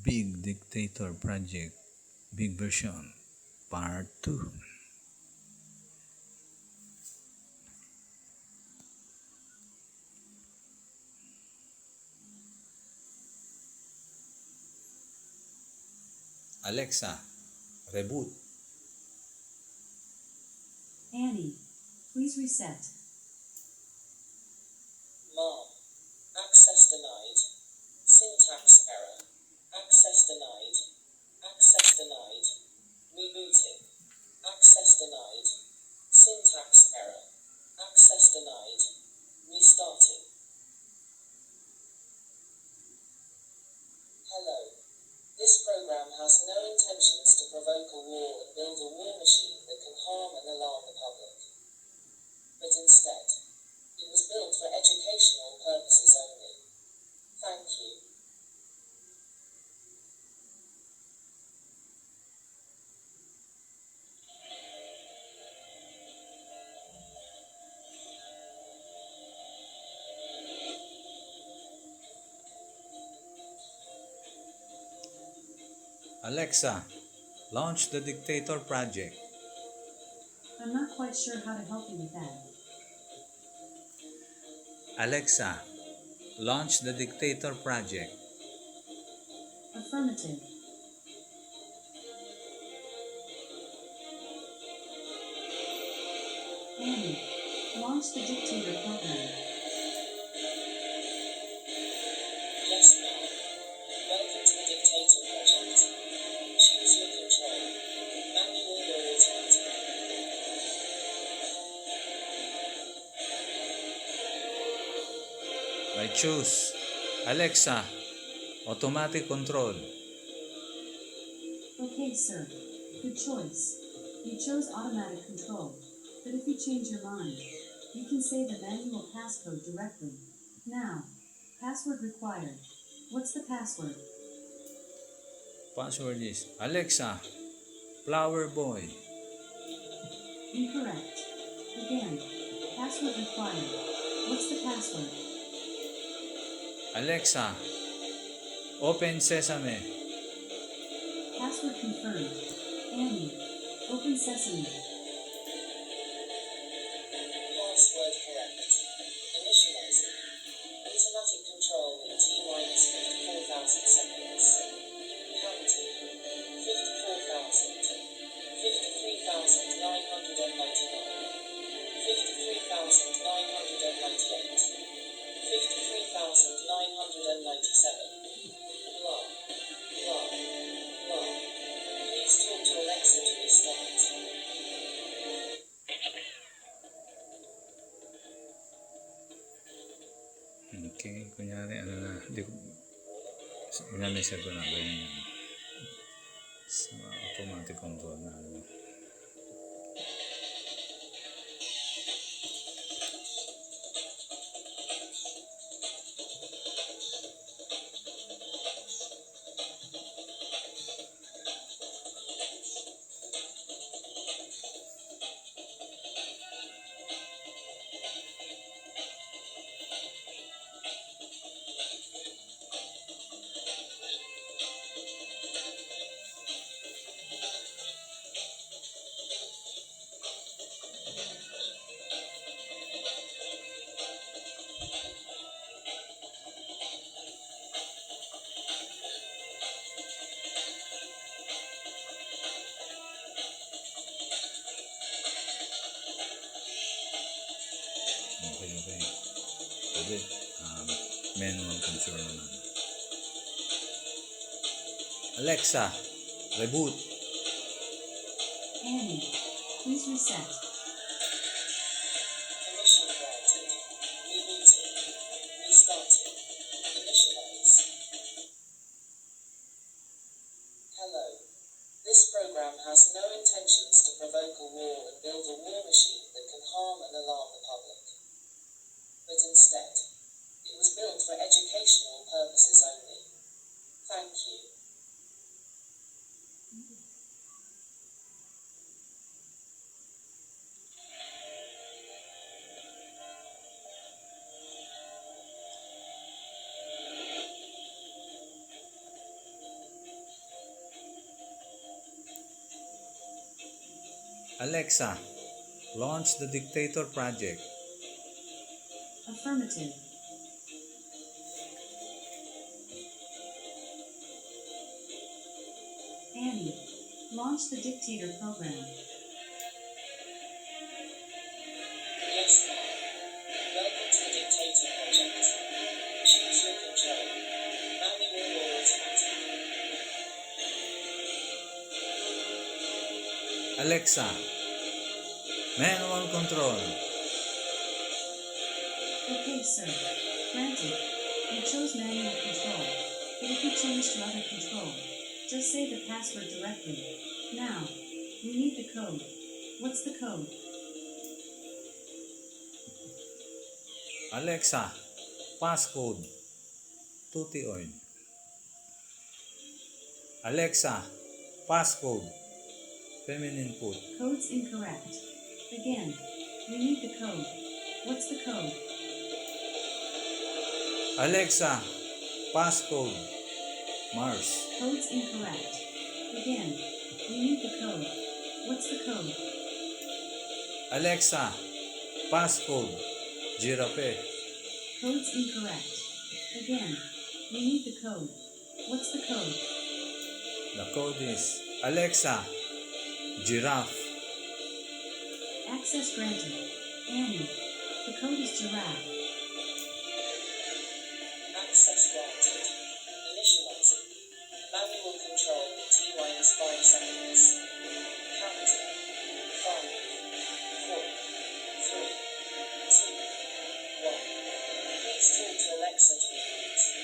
Big Dictator Project, Big Version, Part 2. Alexa, reboot. Annie, please reset. Mom. Access denied. Syntax error. Access denied. Access denied. Rebooting. Access denied. Syntax error. Access denied. Restarting. Hello. This program has no intentions to provoke a war and build a war machine that can harm and alarm the public. But instead, it was built for educational purposes only. Thank you. Alexa, launch the Dictator Project. I'm not quite sure how to help you with that. Alexa, launch the Dictator Project. Affirmative. Annie, launch the Dictator program. Yes, ma'am. Welcome to the Dictator project. Choose your control. Manual or automatic. I choose Alexa, automatic control. Okay, sir. Good choice. You chose automatic control. But if you change your mind, you can say the manual passcode directly. Now, password required. What's the password? Password is Alexa, Flower Boy. Incorrect. Again, password required. What's the password? Alexa, Open Sesame. Password confirmed. Annie, open sesame. Password correct. Initializing. Automatic control in T-minus 54,000 seconds. Counting. 54,000. 53,999. 53,998. 53,997. Blah. Blah. Blah. Please talk to Alexa to restart. Okay, kunyari ano na, kunyari set ko na ganyan yan. Sa automatic control na ano. Okay. Pwede. Manual control naman. Alexa, reboot. Annie, please reset. Permission granted. Rebooting. Restarting. Initialize. Hello. This program has no intentions to provoke a war and build a war machine that can harm and alarm the public. But instead, it was built for educational purposes only. Thank you. Alexa, launch the Dictator project. Affirmative. Annie, launch the Dictator program. Yes, ma'am. Welcome to the Dictator project. Choose your control. Manual or automatic. Alexa, manual control. Okay, sir. Granted. You chose manual control, but if you change to other control, just say the password directly. Now, we need the code. What's the code? Alexa, passcode. Tutti oil. Alexa, passcode. Feminine food. Code's incorrect. Again, we need the code. What's the code? Alexa, passcode. Mars. Code's incorrect. Again, we need the code. What's the code? Alexa, passcode. Giraffe. Code's incorrect. Again, we need the code. What's the code? The code is Alexa, giraffe. Access granted. Annie, the code is giraffe. Access granted. Initializing. Manual control T-5 seconds. Counting. 5, 4, 3, 2, 1. Please talk to Alexa to reboot.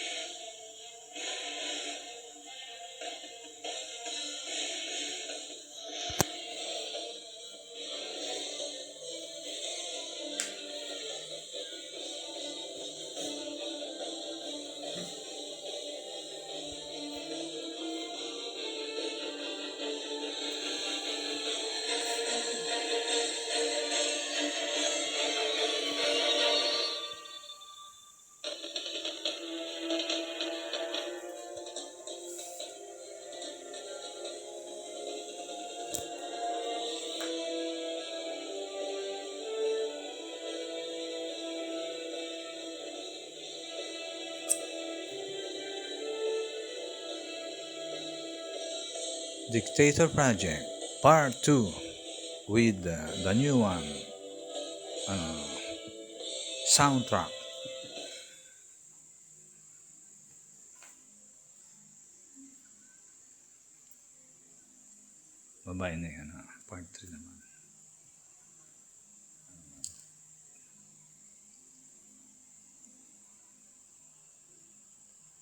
Dictator Project Part 2 with the new one soundtrack. Babae na yan ha. Part 3 naman.